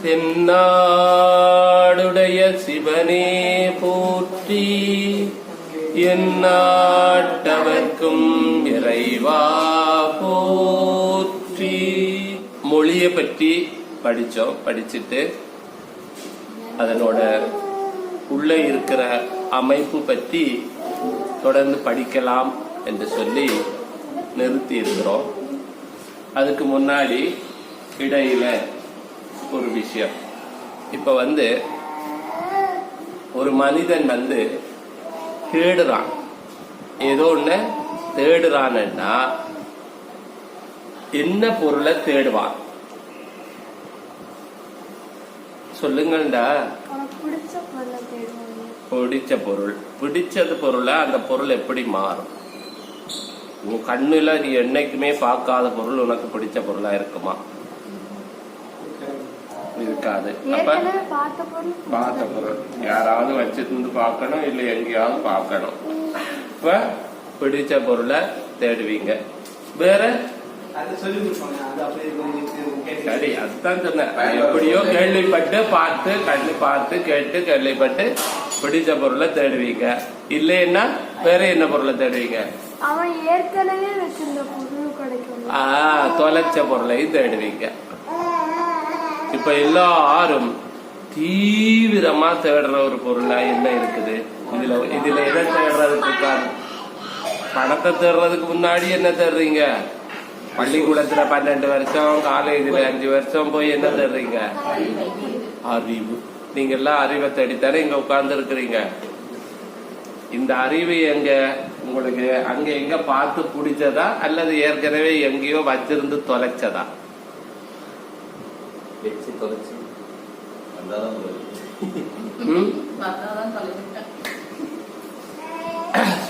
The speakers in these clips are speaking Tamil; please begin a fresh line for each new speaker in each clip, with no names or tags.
தென்னாடுடைய சிவனே போற்றி, எந்நாட்டவர்க்கும் இறைவா போற்றி. மொழியை பற்றி படிச்சோம். படிச்சுட்டு அதனோட உள்ள இருக்கிற அமைப்பு பற்றி தொடர்ந்து படிக்கலாம் என்று சொல்லி நிறுத்தி இருக்கிறோம். அதுக்கு முன்னாடி இடையில ஒரு விஷயம். இப்ப ஒரு மனிதன் தேடுறான், ஏதோ ஒண்ணு தேடுறான்னா என்ன பொருளை தேடுவான் சொல்லுங்கள்டா. பிடிச்ச பொருள். பிடிச்சது பொருளை அந்த பொருள் எப்படி மாறும்? உன் கண்ணுல நீ என்னைக்குமே பார்க்காத பொருள் உனக்கு பிடிச்ச பொருளா இருக்குமா? இருக்காது. அப்ப பார்த்த பொருள் யாராவது வச்சிருந்து பார்க்கணும், இல்ல எங்கேயாவது பார்க்கணும். இப்ப பிடிச்ச பொருளை தேடுவீங்க. வேற சரி, அதுதான் சொன்னேன். எப்படியோ கேள்விப்பட்டு பார்த்து கண்ணு பார்த்து கேட்டு கேள்விப்பட்டு பிடிச்ச பொருளை தேடுவீங்க. இல்லைன்னா வேற என்ன பொருளை தேடுவீங்க? தொலைச்ச பொருளையும் தேடுவீங்க. இப்ப எல்லாரும் தீவிரமா தேடுற ஒரு பொருளா என்ன இருக்குது? இதுல எதை தேடுறதுக்கு? பணத்தை தேடுறதுக்கு முன்னாடி என்ன தேடுறீங்க? பள்ளிக்கூடத்துல 12 வருஷம், காலேஜ்ல 5 வருஷம் போய் என்ன தேடுறீங்க? அறிவு. நீங்க எல்லாம் அறிவை தேடித்தானே இங்க உட்கார்ந்து இருக்கிறீங்க. இந்த அறிவு எங்க உங்களுக்கு அங்க எங்க பார்த்து பிடிச்சதா, அல்லது ஏற்கனவே எங்கேயோ வச்சிருந்து தொலைச்சதா?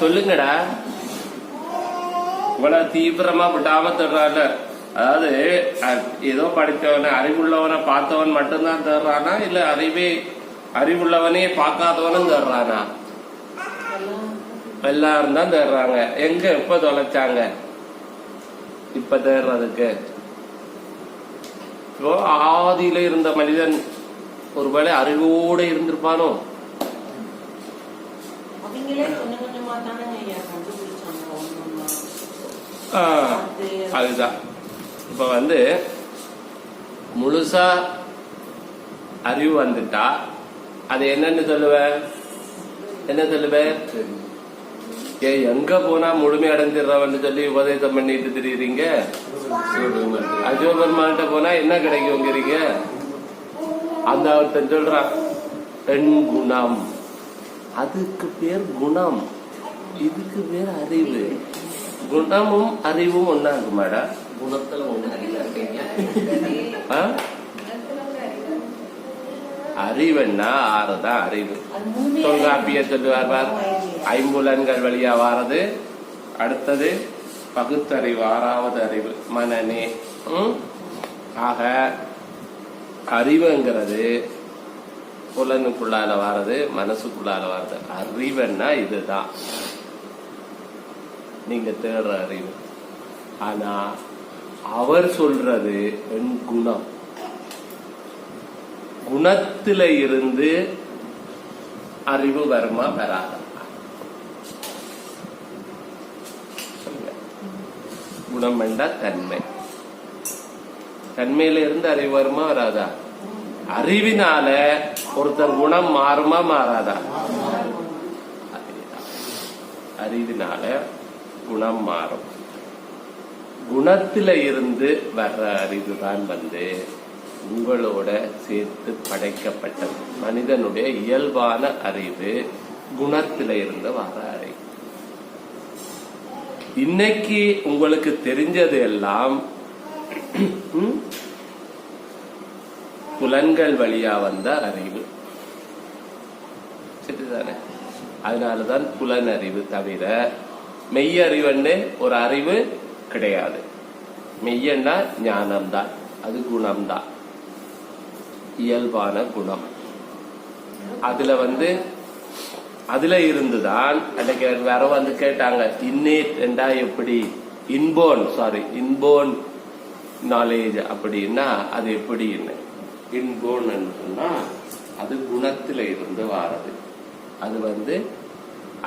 சொல்லுங்கடா. இவ்வளவு தீவிரமா விடாம தேடுறாங்க. அதாவது ஏதோ படித்தவன அறிவுள்ளவனை பார்த்தவன் மட்டும்தான் தேடுறானா, இல்ல அறிவுள்ளவனே பார்க்காதவனும் தேடுறானா? எல்லாரும் தான் தேடுறாங்க. எங்க எப்ப தொலைச்சாங்க? இப்ப தேடுறதுக்கு ஆதியில இருந்த மனிதன் ஒருவேளை அறிவோட இருந்திருப்பானோ? அதுதான். இப்ப முழுசா அறிவு வந்துட்டா அது என்னன்னு சொல்லுவேன்? என்ன சொல்லுவேன்? எங்க போனா முழுமை அடைஞ்சிடறவன்னு சொல்லி உபதேசம் பண்ணிட்டு திரியுறீங்க. அஜோபெருமான்கிட்ட போனா என்ன கிடைக்குங்கிறீங்க? அந்த ஒருத்தன் சொல்றான் என் குணம். அதுக்கு பேர் குணம், இதுக்கு பேர் அறிவு. குணமும் அறிவும் ஒன்னாகுமாடா? குணத்துல ஒண்ணு அறிவுன்னா ஆறுதான் அறிவு. தொல்காப்பிய சொல்லுவார், ஐம்புலன்கள் வழியா வாரது. அடுத்தது பகுத்தறிவு, 6வது அறிவு மனநே. ஆக அறிவுங்கிறது புலனுக்குள்ளால வாரது, மனசுக்குள்ளால வாரது. அறிவுன்னா இதுதான் நீங்க தேடுற அறிவு. ஆனா அவர் சொல்றது என் குணம். குணத்தில இருந்து அறிவு வருமா வராதா? குணம் என்றா தன்மை. தன்மையில இருந்து அறிவு வருமா வராதா? அறிவினால ஒருத்தர் குணம் மாறுமா மாறாதா? அறிவினால குணம் மாறும். குணத்தில இருந்து வர்ற அறிவுதான் உங்களோட சேர்த்து படைக்கப்பட்டது. மனிதனுடைய இயல்பான அறிவு குணத்தில இருந்து வர அறிவு. இன்னைக்கு உங்களுக்கு தெரிஞ்சது எல்லாம் புலன்கள் வழியா வந்த அறிவு. சரிதானே? அதனாலதான் புலன் அறிவு தவிர மெய்யறிவுன்னு ஒரு அறிவு கிடையாது. மெய்யன்னா ஞானம்தான், அது குணம்தான், இயல்பான குணம். அதுல இருந்துதான் அன்னைக்கு வேற கேட்டாங்க, இன்னேட் என்றா எப்படி? இன்போன் நாலேஜ் அப்படின்னா அது எப்படின்னு. இன்போன்னு சொன்னா அது குணத்தில இருந்து வாரது, அது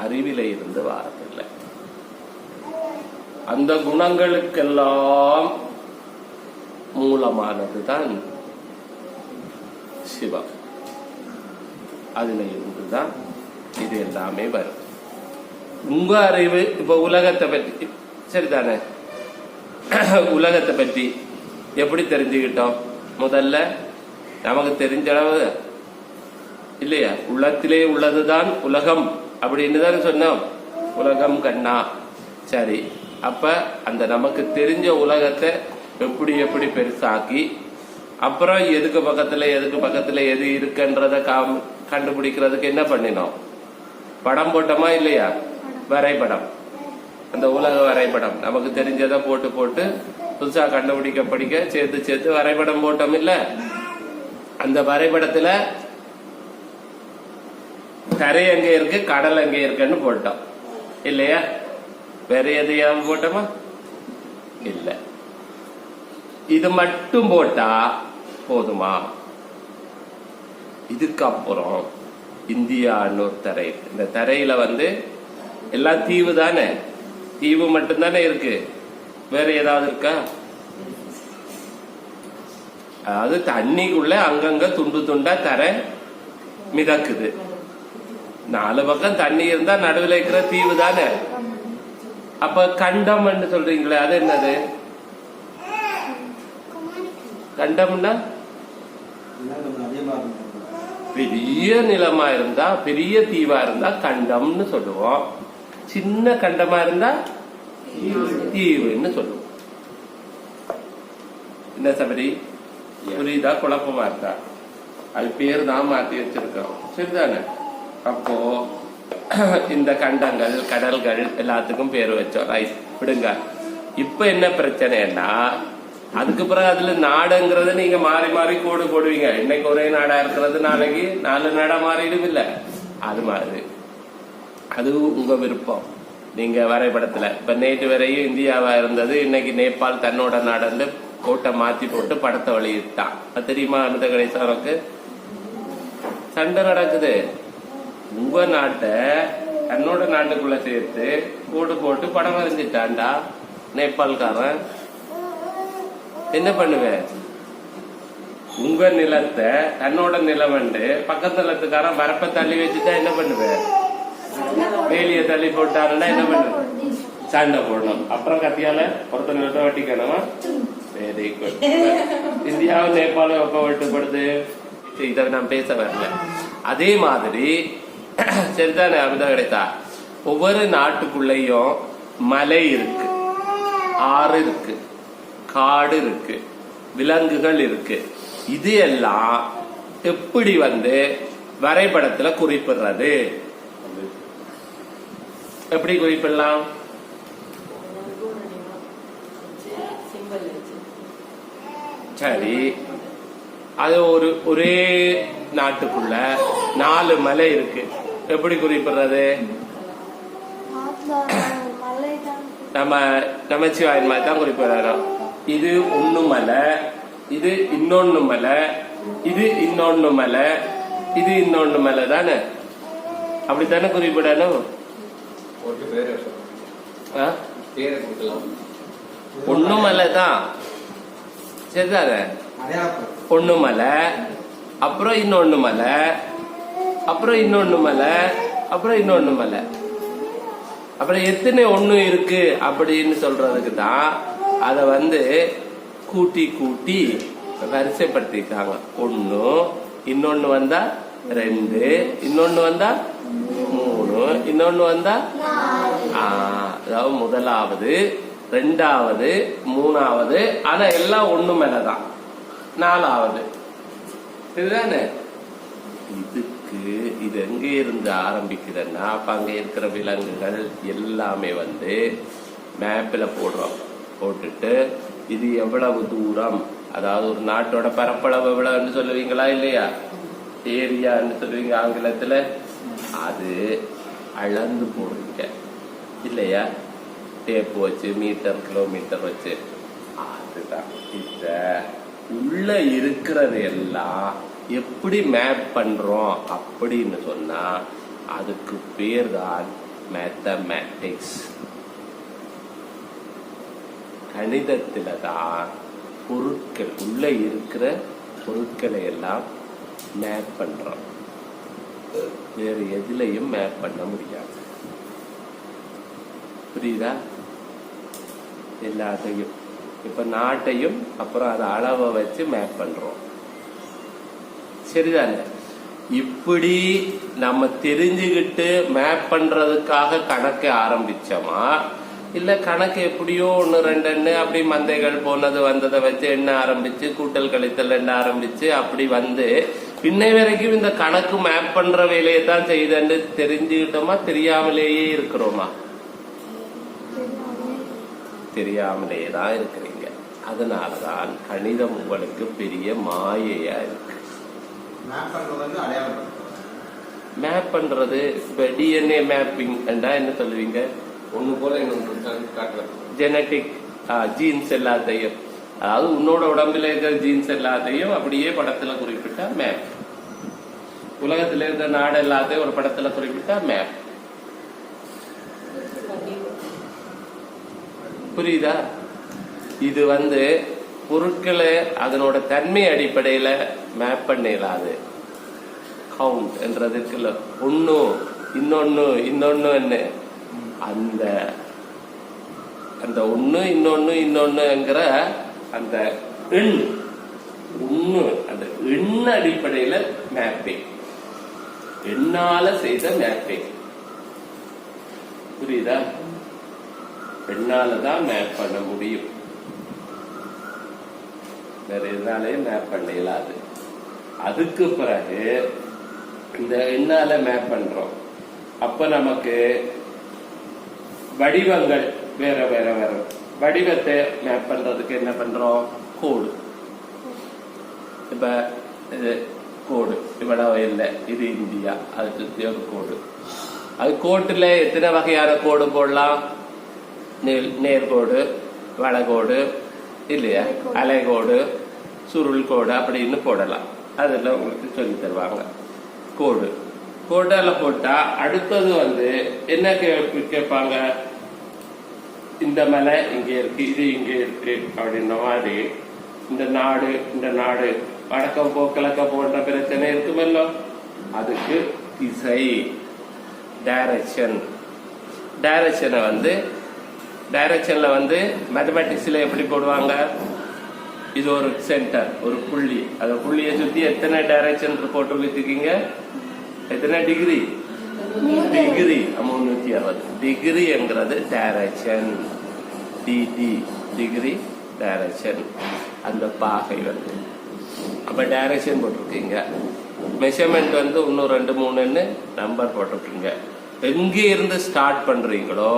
அறிவில இருந்து வாரதில்லை. அந்த குணங்களுக்கெல்லாம் மூலமானதுதான் சிவம். அதுல இருந்துதான் இது எல்லாமே வரும். உங்க அறிவு இப்ப உலகத்தை பற்றி சரிதானே, உலகத்தை பற்றி எப்படி தெரிஞ்சுக்கிட்டோம்? முதல்ல நமக்கு தெரிஞ்ச அளவு இல்லையா, உள்ளத்திலே உள்ளதுதான் உலகம் அப்படின்னு தான் சொன்னோம். உலகம் கண்ணா. சரி, அப்ப அந்த நமக்கு தெரிஞ்ச உலகத்தை எப்படி எப்படி பெருசாக்கி அப்புறம் எதுக்கு பக்கத்துல எது இருக்குன்றத கண்டுபிடிக்கிறதுக்கு என்ன பண்ணினோம்? படம் போட்டோமா இல்லையா? வரைபடம். அந்த உலக வரைபடம் நமக்கு தெரிஞ்சதை போட்டு போட்டு புதுசா கண்டுபிடிக்க சேர்த்து வரைபடம் போட்டோம் இல்ல? அந்த வரைபடத்துல கரை எங்க இருக்கு, கடல் எங்க இருக்குன்னு போட்டோம் இல்லையா? வேற எதையாவது போட்டோமா? இல்ல. இது மட்டும் போட்டா போதுமா? இதுக்கப்புறம் இந்தியான்னு ஒரு தரை, இந்த தரையில எல்லாம் தீவு தானே, தீவு மட்டும்தானே இருக்கு, வேற ஏதாவது இருக்கா? அதாவது தண்ணிக்குள்ள அங்கங்க துண்டு துண்டா தரை மிதக்குது. 4 பக்கம் தண்ணி இருந்தா நடுவில் இருக்கிற தீவு தானே. அப்ப கண்டம் சொல்றீங்களே, அது என்னது? கண்டம்னா பெரிய நிலமா இருந்தா, பெரிய தீவா இருந்தா கண்டம்னு சொல்லுவோம். சின்ன கண்டமா இருந்தா தீவுன்னு சொல்லுவோம். என்ன சபரி, புரியுதா? குழப்பமா இருக்கா? அது பேர் தான் மாத்தி வச்சிருக்கோம், சரிதானே? அப்போ இந்த கண்டங்கள், கடல்கள் எல்லாத்துக்கும் பேர் வச்சோம், ரைட், விடுங்க. இப்ப என்ன பிரச்சனைன்னா, அதுக்கு பிறகு அதுல நாடுங்கிறத நீங்க மாறி மாறி கோடு போடுவீங்க. இன்னைக்கு ஒரே நாடா இருக்கிறது நாளைக்கு 4 நாடா மாறிடும் இல்ல? அது மாதிரி அது உங்க விருப்பம். நீங்க வரைபடத்துல இப்ப நேற்று வரையும் இந்தியாவா இருந்தது, இன்னைக்கு நேபாள் தன்னோட நாடு கோட்டை மாத்தி போட்டு படத்தை வெளியிட்டான். அது தெரியுமா? அமிர்த கணேசனுக்கு சண்டை நடக்குது. உங்க நாட்டை தன்னோட நாட்டுக்குள்ள சேர்த்து கோடு போட்டு படம் வரைஞ்சிட்டான்டா நேபாள்காரன். என்ன பண்ணுவேன்? உங்க நிலத்தை தன்னோட நிலம் பக்கத்து நிலத்துக்காரன் வரப்ப தள்ளி வச்சுட்டா என்ன பண்ணுவேன்? வேலிய தள்ளி போட்டாருன்னா என்ன பண்ணுவேன்? சண்டை போடணும். அப்புறம் கத்தியால ஒருத்தர் நிலத்தை வட்டிக்கணுமா? Very good. இந்தியாவும் நேபாளும் எப்ப வெட்டுப்படுது? இதை நான் பேச வரல. அதே மாதிரி சரிதானே அமிர்த கிடைத்தா, ஒவ்வொரு நாட்டுக்குள்ளேயும் மலை இருக்கு, ஆறு இருக்கு, காடு இருக்கு, விலங்குகள் இருக்கு. இது எல்லாம் எப்படி வரைபடத்துல குறிப்பிடுறது? எப்படி குறிப்பிடலாம்? சரி, அது ஒரே நாட்டுக்குள்ள 4 மலை இருக்கு, எப்படி குறிப்பிடுறது? நம்ம நமச்சிவாயின் மாதிரி தான் குறிப்பிடறோம். இது ஒண்ணு மலை, இது இன்னொன்னு மலை, இது இன்னொன்னு மலை, இது இன்னொன்னு மலை தானே? அப்படித்தானே குறிப்பிடணும். ஒண்ணு மலை தான், சரிதானே? ஒண்ணு மலை, அப்புறம் இன்னொன்னு மலை, அப்புறம் இன்னொன்னு மலை, அப்புறம் இன்னொன்னு மலை. அப்புறம் எத்தனை ஒண்ணு இருக்கு அப்படின்னு சொல்றதுக்கு தான் அத கூட்டி கூட்டி வரிசைப்படுத்திருக்காங்க. 1, இன்னொன்னு வந்தா 2, இன்னொன்னு வந்தா 3, இன்னொன்னு வந்தா அதாவது முதலாவது, 2வது, 3வது. ஆனா எல்லாம் ஒண்ணு மேலதான். 4வது இதுதானே. இது எங்க இருந்து ஆரம்பிக்குதுன்னா, அப்ப அங்க இருக்கிற விலங்குகள் எல்லாமே மேப்ல போடுறோம். போட்டுட்டு இது எவ்வளவு தூரம், அதாவது ஒரு நாட்டோட பரப்பளவு எவ்வளவுன்னு சொல்லுவீங்களா இல்லையா? ஏரியான்னு சொல்லுவீங்க ஆங்கிலத்துல. அது அளந்து போடுவீங்க இல்லையா? டேப் வச்சு, மீட்டர், கிலோமீட்டர் வச்சு. அதுதான் உள்ள இருக்கிறது எல்லாம் எப்படி மேப் பண்றோம் அப்படின்னு சொன்னா அதுக்கு பேர் தான் மேத்தமேட்டிக்ஸ். கணிதத்தில தான் பொருட்கள் உள்ள இருக்கிற பொருட்களை எல்லாம் மேப் பண்றோம். வேறு எதுலையும் மேப் பண்ண முடியாது. புரியுதா? எல்லாத்தையும் இப்ப நாட்டையும் அப்புறம் அதை அளவை வச்சு மேப் பண்றோம். சரிதானே? இப்படி நம்ம தெரிஞ்சுக்கிட்டு மேப் பண்றதுக்காக கணக்கு ஆரம்பிச்சோமா, இல்ல கணக்கு எப்படியோ 1 2 எண்ணு அப்படி மந்தைகள் போனது வந்ததை வச்சு எண்ண ஆரம்பிச்சு கூட்டல் கழித்தல் எண்ண ஆரம்பிச்சு அப்படி வந்து பின்னை வரைக்கும் இந்த கணக்கு மேப் பண்ற வேலையை தான் செய்தன்னு தெரிஞ்சுக்கிட்டோமா, தெரியாமலேயே இருக்கிறோமா? தெரியாமலேயே தான் இருக்கிறீங்க. அதனாலதான் கணிதம் உங்களுக்கு பெரிய மாயையா இருக்கு. மேப் பண்றது இப்ப டிஎன்ஏ மேப்பிங் என்ன சொல்லுவீங்க?
ஒண்ணு போல
ஜெனட்டிக் ஜீன்ஸ் எல்லாத்தையும், அதாவது உன்னோட உடம்புல இருக்கிற ஜீன்ஸ் எல்லாத்தையும் அப்படியே படத்துல குறிப்பிட்டா மேப். உலகத்துல இருக்கிற நாடு எல்லாத்தையும் ஒரு படத்துல குறிப்பிட்டா மேப். புரியுதா? இது பொருட்களை அதனோட தன்மை அடிப்படையில மேப் பண்ணிடலாது. கவுண்ட் என்றது இருக்குல்ல, ஒன்னு இன்னொன்னு அந்த அந்த ஒண்ணு இன்னொன்னுங்கிற அந்த எண் ஒண்ணு, அந்த எண் அடிப்படையில மேப்பிங், எண்ணால செய்த மேப்பிங். புரியுதா? எண்ணாலதான் மேப் பண்ண முடியும், வேற எதுனாலே மேப் பண்ண இயலாது. அதுக்கு பிறகு இந்த எண்ணால மேப் பண்றோம். அப்ப நமக்கு வடிவங்கள் வேற வேற வேற. வடிவத்தை மேப் பண்றதுக்கு என்ன பண்றோம்? கோடு. இப்ப இது கோடு, இவ்வளவு இல்லை, இது இந்தியா, அதுக்கு ஒரு கோடு. அது கோட்டுல எத்தனை வகையான கோடு போடலாம்? நேர்கோடு, வளைகோடு, இல்லையா, அலைகோடு, சுருள் கோடு அப்படின்னு போடலாம். அதெல்லாம் உங்களுக்கு சொல்லி தருவாங்க. கோடு கோட்டெல்லாம் போட்டா அடுத்தது என்ன கேட்பாங்க? இந்த மலை இங்க இருக்கு, இது இங்க இருக்கு அப்படின்ற மாதிரி இந்த நாடு வடக்கம் கிழக்க போன்ற பிரச்சனை இருக்குமല്ലോ, அதுக்கு திசை டைரக்ஷன். டைரக்ஷன்ல மேத்தமேட்டிக்ஸ்ல எப்படி போடுவாங்க? இது ஒரு சென்டர், ஒரு புள்ளி. அந்த புள்ளியை சுத்தி எத்தனை டைரக்ஷன் போட்டு வச்சிருக்கீங்க? எத்தனை டிகிரி? 360 டிகிரி என்கிறது டைரக்ஷன். Degree direction. அந்த பாகை அப்ப டைரக்ஷன் போட்டிருக்கீங்க. மெஷர்மெண்ட் 1 2 3 நம்பர் போட்டிருக்கீங்க. எங்க இருந்து ஸ்டார்ட் பண்றீங்களோ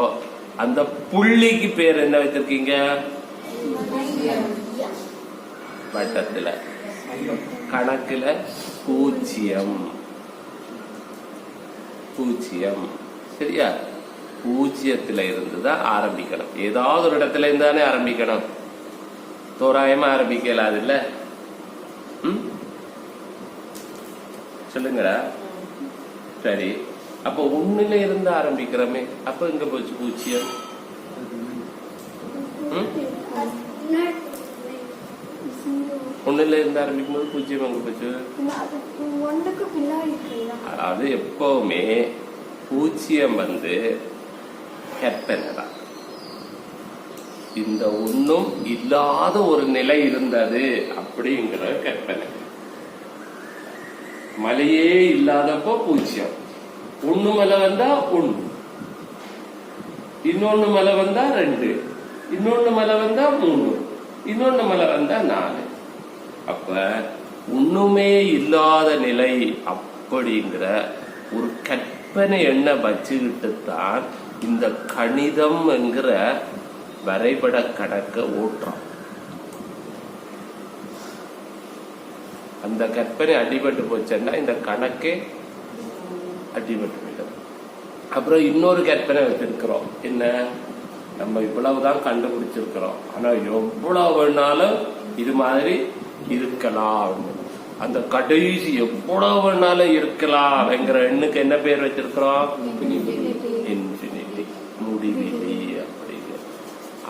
அந்த புள்ளிக்கு பேர் என்ன வச்சிருக்கீங்க? வட்டத்துல. கணக்குல 0. சரியா? 0 இருந்துதான் ஆரம்பிக்கணும். ஏதாவது ஒரு இடத்துல இருந்தானே ஆரம்பிக்கணும். தோராயமா ஆரம்பிக்கலாது இல்ல? சொல்லுங்கடா. சரி, அப்ப 1ல இருந்து ஆரம்பிக்கிறோமே, அப்ப எங்க போச்சு 0? ஒண்ணுல இருந்து ஆரம்பிக்கும் போது 0 அங்க போச்சு. அதாவது எப்பவுமே 0 கற்பனை தான். இந்த ஒன்னும் இல்லாத ஒரு நிலை இருந்தது அப்படிங்கிற கற்பனை. மலையே இல்லாதப்போ 0. 1 மலை வந்தா 1, இன்னொன்னு மலை வந்தா 2, இன்னொன்னு மலை வந்தா 3, இன்னொன்னு மலை வந்தா 4. அப்ப ஒண்ணுமே இல்லாத நிலை அப்படிங்கிற ஒரு கற்பனை எண்ண வச்சுக்கிட்டு தான் இந்த கணிதம் என்கிற வரைபட கணக்க ஓட்டுறோம். அந்த கற்பனை அடிபட்டு போச்சுன்னா இந்த கணக்கே அடிபட்டு போயிடும். அப்புறம் இன்னொரு கற்பனை வச்சிருக்கிறோம். என்ன? நம்ம இவ்வளவுதான் கண்டுபிடிச்சிருக்கிறோம், ஆனா எவ்வளவு வேணாலும் இது மாதிரி இருக்கலாம். அந்த கடைசி எவ்வளவு வேணாலும் இருக்கலாம் என்கிற எண்ணுக்கு என்ன பேர் வச்சிருக்கிறோம்? இன்ஃபினிட்டி, முடிவிலி அப்படிங்க.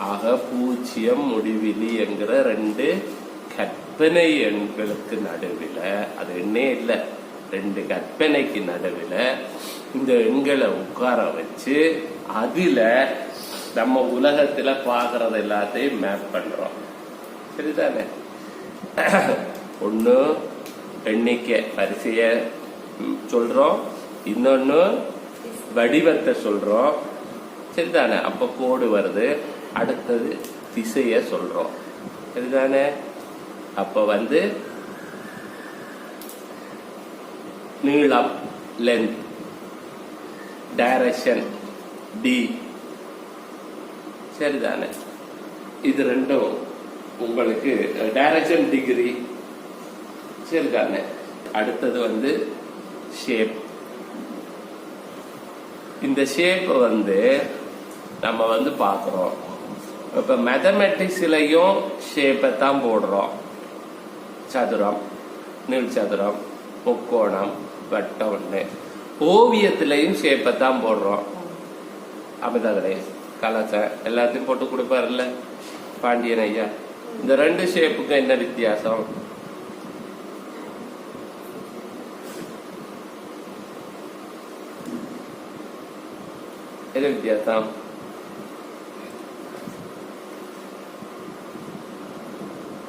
ஆக பூஜ்ஜியம் முடிவிலி என்கிற ரெண்டு கற்பனை எண்களுக்கு நடுவில், அது எண்ணே இல்லை, ரெண்டு கற்பனைக்கு நடுவில் இந்த எண்களை உட்கார வச்சு அதுல நம்ம உலகத்துல பாக்குறது எல்லாத்தையும் மேப் பண்றோம். சரிதானே? ஒண்ணு எண்ணிக்கை வரிசைய சொல்றோம், இன்னொன்னு வடிவத்தை சொல்றோம். சரிதானே? அப்ப கோடு வருது. அடுத்தது திசைய சொல்றோம். சரிதானே? அப்ப நீளம், லென்த், டைரக்ஷன் டி. சரிதானே? இது ரெண்டும் உங்களுக்கு டைரக்ஷன் டிகிரி. சரிதானே? அடுத்தது ஷேப். இந்த ஷேப் நம்ம பார்க்கிறோம். இப்ப மேத்தமெட்டிக்ஸ்லயும் ஷேப்பை தான் போடுறோம். சதுரம், நீள் சதுரம், முக்கோணம், வட்டம். ஓவியத்திலையும் ஷேப்பை தான் போடுறோம். அமிர்தகடை, கலசம் எல்லாத்தையும் போட்டு கொடுப்பாருல்ல பாண்டியன் ஐயா. இந்த ரெண்டு ஷேப்புக்கு என்ன வித்தியாசம்? என்ன வித்தியாசம்?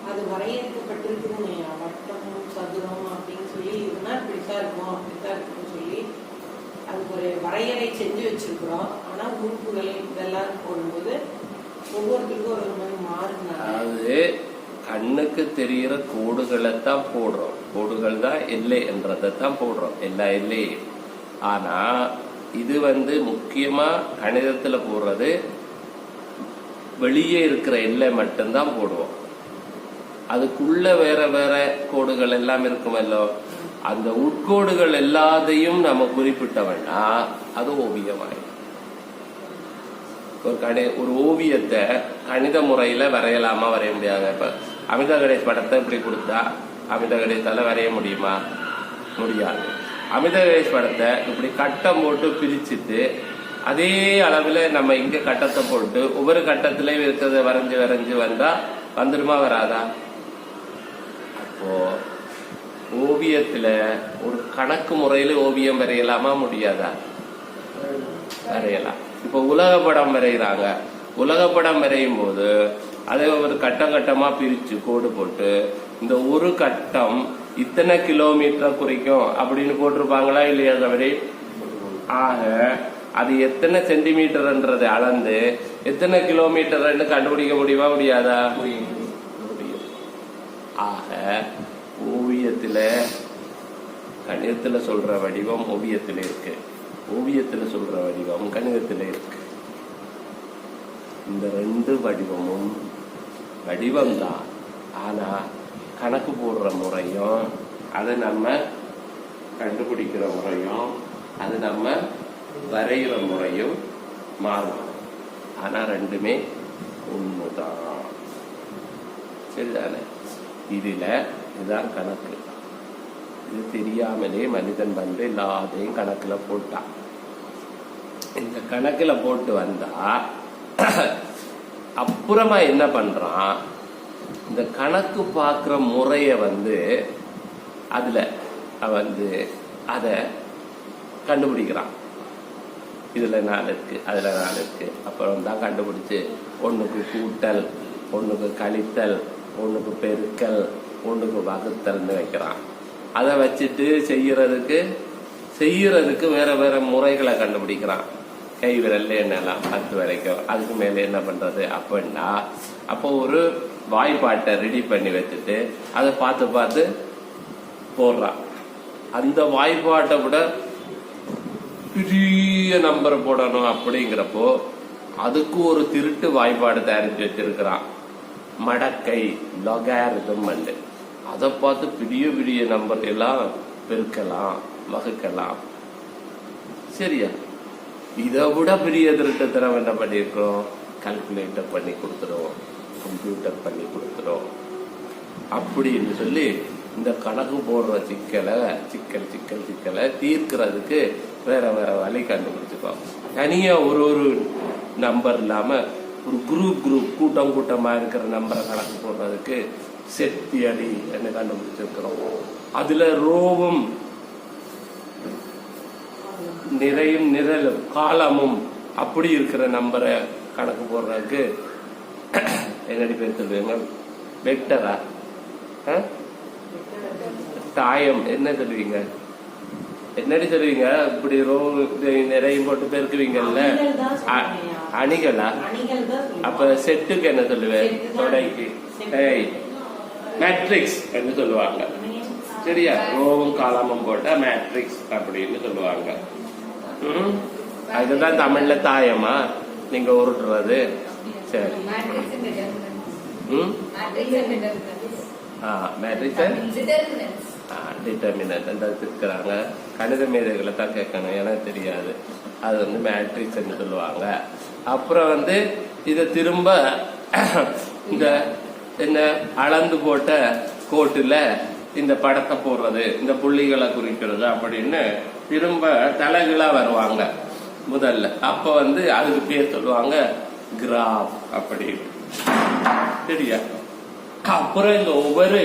அது வரையறுக்கப்பட்டிருக்குது. வட்டம், சதுரம் அப்படின்னு சொல்லி இதுனா இப்படித்தான் இருக்கும், அப்படித்தான் இருக்குன்னு சொல்லி அதுக்கு ஒரு வரையறை செஞ்சு வச்சிருக்கிறோம். ஆனா உறுப்புகள் இதெல்லாம் போடும்போது ஒவ்வொருத்தருக்கும் ஒரு மாதிரி மாறுனாங்க.
அது கண்ணுக்கு தெரிகிற கோடுகளை தான் போடுறோம். கோடுகள் தான் எல்லை என்றதை தான் போடுறோம், எல்லா எல்லையும். ஆனா இது முக்கியமா கணிதத்துல போடுறது வெளியே இருக்கிற எல்லை மட்டும்தான் போடுவோம். அதுக்குள்ள வேற வேற கோடுகள் எல்லாம் இருக்குமல்லோ, அந்த உட்கோடுகள் எல்லாத்தையும் நம்ம குறிப்பிட்டவன்னா அது ஓவியமாயிடும். ஒரு ஓவியத்தை கணித முறையில வரையலாமா, வரைய முடியாது. இப்ப அமிதா கணேஷ் படத்தை இப்படி கொடுத்தா அமிதா கணேஷால வரைய முடியுமா? முடியாது. அமிதா கணேஷ் படத்தை இப்படி கட்டம் போட்டு பிரிச்சுட்டு அதே அளவுல நம்ம இங்க கட்டத்தை போட்டு ஒவ்வொரு கட்டத்திலயும் இருக்கிறத வரைஞ்சு வரைஞ்சு வந்தா வந்துடுமா, வராதா? அப்போ ஓவியத்துல ஒரு கணக்கு முறையில ஓவியம் வரையலாமா, முடியாதா? வரையலாம். இப்ப உலக படம் வரைகிறாங்க. உலக படம் வரையும் போது அதை ஒரு கட்டம் கட்டமா பிரிச்சு கோடு போட்டு இந்த ஒரு கட்டம் இத்தனை கிலோமீட்டர் குறிக்கும் அப்படின்னு போட்டிருப்பாங்களா இல்லையா? தவறி. ஆக அது எத்தனை சென்டிமீட்டர்ன்றதை அளந்து எத்தனை கிலோமீட்டர்ன்னு கண்டுபிடிக்க முடியுமா, முடியாதா? முடியும். ஆக ஓவியத்துல கணிதத்துல சொல்ற வடிவம் ஓவியத்துல இருக்கு, ஓவியத்துல சொல்ற வடிவம் கணிதத்துல இருக்கு. இந்த ரெண்டு வடிவமும் வடிவம்தான். ஆனா கணக்கு போடுற முறையும் அதை நம்ம கண்டுபிடிக்கிற முறையும் அது நம்ம வரைகிற முறையும் மாறும். ஆனா ரெண்டுமே ஒண்ணுதான். சரிதானே? இதுல இதுதான் கணக்கு. இது தெரியாமலே மனிதன் எல்லாத்தையும் கணக்குல போட்டான். இந்த கணக்குல போட்டு வந்தா அப்புறமா என்ன பண்றான், இந்த கணக்கு பார்க்கிற முறைய அதுல அத கண்டுபிடிக்கிறான். இதுல 4 இருக்கு, அதுல 4 இருக்கு. அப்புறம் தான் கண்டுபிடிச்சு ஒண்ணுக்கு கூட்டல், ஒண்ணுக்கு கழித்தல், ஒண்ணுக்கு பெருக்கல், ஒண்ணுக்கு வகுத்தல்னு வைக்கிறான். அதை வச்சுட்டு செய்யறதுக்கு வேற வேற முறைகளை கண்டுபிடிக்கிறான். கை விரல்ல என்னெல்லாம் 10 வரைக்கும், அதுக்கு மேல என்ன பண்றது அப்படின்னா, அப்போ ஒரு வாய்ப்பாட்டை ரெடி பண்ணி வச்சுட்டு அதை பார்த்து பார்த்து போடுறான். அந்த வாய்ப்பாட்டை விட பெரிய நம்பர் போடணும் அப்படிங்கிறப்போ அதுக்கு ஒரு திருட்டு வாய்ப்பாடு தயாரித்து வச்சிருக்கிறான். மடக்கை, லொகாரிதம். அதை பார்த்து பெரிய பெரிய நம்பர் எல்லாம் பெருக்கலாம், வகுக்கலாம். சரியா? இதை விட பெரிய திருட்டுத்தனம் என்ன பண்ணிருக்கோம், கால்குலேட்டர் பண்ணி கொடுத்துரும், கம்ப்யூட்டர் பண்ணி கொடுத்துரும். அப்படின்னு சொல்லி இந்த கணக்கு போடுற சிக்கலை தீர்க்கிறதுக்கு வேற வேற வழி கண்டுபிடிச்சுப்பாங்க. தனியா ஒரு நம்பர் இல்லாம ஒரு குரூப் கூட்டமா இருக்கிற நம்பரை கணக்கு போடுறதுக்கு செட் தியரி என்ன கண்டுபிடிச்சிருக்கிறோம். அதுல ரோவும் நிறையும் நிரலும் காலமும் அப்படி இருக்கிற நம்பரை கணக்கு போடுறதுக்கு என்னடி பேர் சொல்லுவீங்க? வெக்டரா? தாயம் என்ன சொல்லுவீங்க? என்னடி சொல்லுவீங்க? இப்படி ரோ நிறையும் போட்டு பெருக்குவீங்கல்ல, அணிகளா? அப்ப செட்டுக்கு என்ன சொல்லுவேன்? தொடைக்கு மேட்ரிக்ஸ் என்று சொல்லுவாங்க. சரியா? ரோவும் காலமும் போட்ட மேட்ரிக்ஸ் அப்படின்னு சொல்லுவாங்க. அதுதான் தமிழ்ல தாயமா நீங்க உருட்டுறது? சரி. டிட்டர்மினன்ட் இருக்கிறாங்க. கணித மேதைகளை தான் கேட்கணும், எனக்கு தெரியாது. அது வந்து மேட்ரிக்ஸ் சொல்லுவாங்க. அப்புறம் இத திரும்ப இந்த என்ன அளந்து போட்ட கோட்டுல இந்த படத்தை போடுறது, இந்த புள்ளிகளை குறிக்கிறது அப்படின்னு திரும்ப தலைகளா வருவாங்க முதல்ல. அப்ப அதுக்கு பேர் சொல்லுவாங்க கிராஃப் அப்படின்னு. சரியா? அப்புறம் இந்த ஒவ்வொரு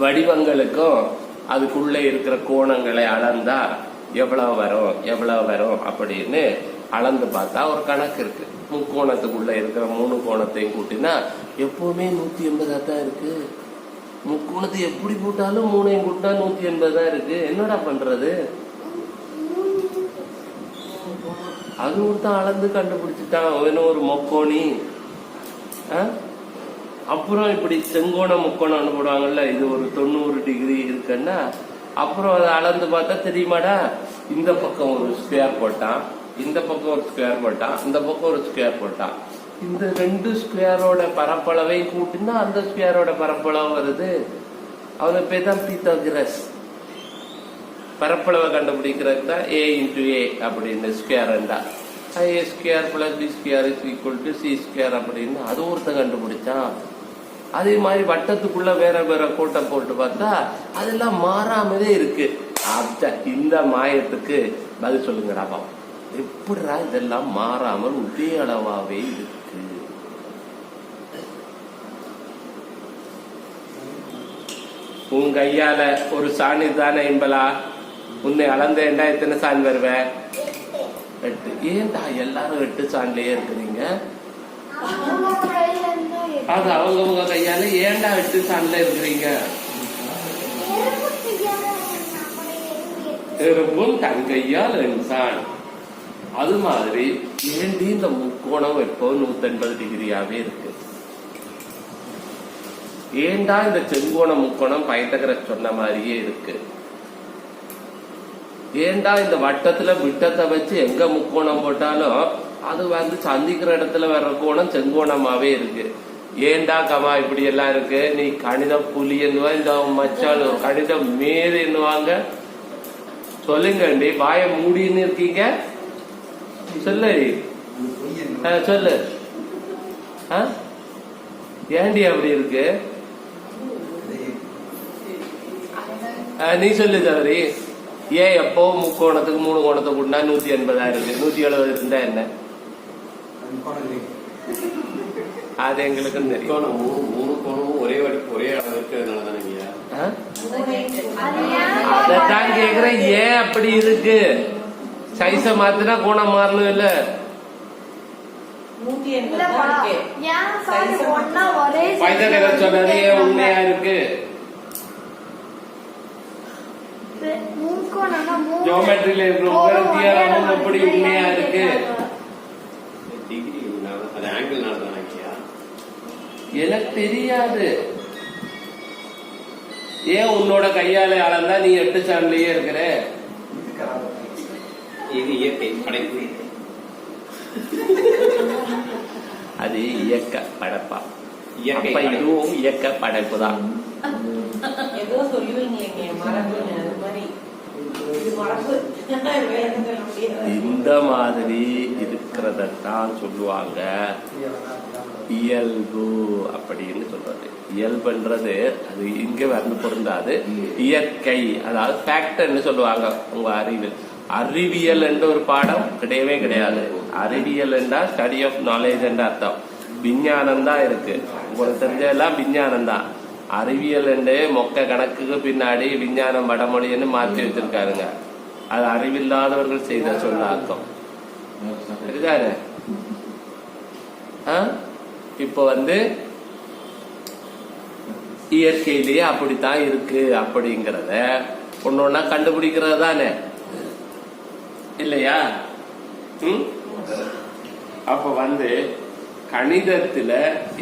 வடிவங்களுக்கும் அதுக்குள்ள இருக்கிற கோணங்களை அளந்தா எவ்வளவு வரும் அப்படின்னு அளந்து பார்த்தா ஒரு கணக்கு இருக்கு. முக்கோணத்துக்குள்ள இருக்கிற 3 கோணத்தையும் கூட்டினா எப்பவுமே 180 தான் இருக்கு. முக்கோணத்தை எப்படி போட்டாலும் 3ஐயும் கூட்டினா 180 தான் இருக்கு. என்னடா பண்றது? அது ஒருத்தான் அளந்து கண்டுபிடிச்சிட்டான் ஒரு முக்கோணி. அப்புறம் இப்படி செங்கோண முக்கோணம் போடுவாங்கல்ல, இது ஒரு 90 டிகிரி இருக்குன்னா அப்புறம் அதை அளந்து பார்த்தா தெரியுமாடா, இந்த பக்கம் ஒரு ஸ்கொயர் போட்டான், இந்த பக்கம் ஒரு ஸ்கொயர் போட்டான், இந்த பக்கம் ஒரு ஸ்கொயர் போட்டான். இந்த 2 ஸ்கொயரோட பரப்பளவை கூட்டினா அந்த ஸ்கொயரோட பரப்பளவு வருது. அவனுக்கு பேர் தான் பீத்தாகரஸ். பரப்பளவை கண்டுபிடிக்கிறது தான் a into a அப்படின்னு ஸ்கொயர் என்றா a square plus b square is equal to c square அப்படின்னு அது ஒருத்தன் கண்டுபிடிச்சான். அதே மாதிரி வட்டத்துக்குள்ள வேற வேற கோட்டை போட்டு பார்த்தா அதெல்லாம் மாறாமலே இருக்கு. இந்த மாயத்துக்கு பதில் சொல்லுங்கடா பாப்பா. எப்படிடா இதெல்லாம் மாறாமல் ஒரே அளவாவே இருக்கு? உன் கையால ஒரு சாணி தானே இம்பலா, உன்னை அளந்தேன்டா எத்தனை சாணி வருவேன்? 8. ஏன்டா எல்லாரும் 8 சாணிலேயே இருக்கிறீங்க? அது அவங்க கையால ஏன்டா 8 சாணில இருக்கிறீங்க? எறும்பும் தன் கையால் இன்சான். அது மாதிரி ஏண்டி இந்த முக்கோணம் எப்போ 180 டிகிரியாவே இருக்கு? ஏண்டா இந்த செங்கோண முக்கோணம் பைத்தகரஸ் சொன்ன மாதிரியே இருக்கு? ஏண்டா இந்த வட்டத்துல விட்டத்தை வச்சு எங்க முக்கோணம் போட்டாலும் அது சந்திக்கிற இடத்துல வர்ற கோணம் செங்கோணமாவே இருக்கு? ஏண்டா கமா இப்படி எல்லாம் இருக்கு? நீ கணித புலி என்னவா, இந்த மச்சால் கணித மேது என்னவாங்க? சொல்லுங்கண்டி, வாய மூடின்னு இருக்கீங்க. சொல்லு சொல்லு. ஏண்டி அப்படி இருக்கு? நீ சொல்லு சரி. ஏன் எப்போ முக்கோணத்துக்கு 3 கோணத்தை கூட்டினா 180 இருக்கு? 170 இருந்தா என்ன? அது எங்களுக்கு தெரியும்.
3 கோணமும் ஒரே அளவு இருக்கிறதுனாலதானங்க.
அதான் கேக்குறேன், ஏன் அப்படி இருக்கு? சைஸ மாத்தினா கோணம் மாறணும் இல்ல? பைத்தகரஸ் சொன்னது ஏன் உண்மையா இருக்கு? ஜியோமெட்ரியில இருக்கிற தியரமும் எப்படி உண்மையா இருக்கு? எனக்கு தெரியாது. ஏன் உன்னோட கையால அளந்தா நீ 8 சாணிலேயே இருக்கிற?
இது இயற்கை படைப்பு.
அது இயக்க படைப்பா? இதுவும் இயக்க படைப்பு தான்.
ஏதோ சொல்லுவீங்க மரபு, அது மாதிரி இந்த
மாதிரி இருக்கிறதான் சொல்லுவாங்க. இயல்பு அப்படின்னு சொல்றது. இயல்புன்றது அது இங்க வந்து பொருந்தாது. இயற்கை, அதாவது ஃபேக்டர்னு சொல்லுவாங்க உங்க அறிவில். அறிவியல் என்ற ஒரு பாடம் கிடையவே கிடையாது. அறிவியல் என்றா ஸ்டடி ஆஃப் நாலேஜ் என்ற அர்த்தம். விஞ்ஞானம் தான் இருக்கு. உங்களுக்கு தெரிஞ்சதெல்லாம் விஞ்ஞானம் தான். அறிவியல் என்று மொக்க கணக்குக்கு பின்னாடி விஞ்ஞானம் வடமொழின்னு மாற்றி வச்சிருக்காருங்க. அது அறிவில்லாதவர்கள் செய்த சொல்லாக்கம். சரிதானே? இப்ப வந்து இயற்கையிலேயே அப்படித்தான் இருக்கு அப்படிங்கறத ஒன்னொன்னா கண்டுபிடிக்கிறது தானே இல்லையா? அப்ப வந்து கணிதத்துல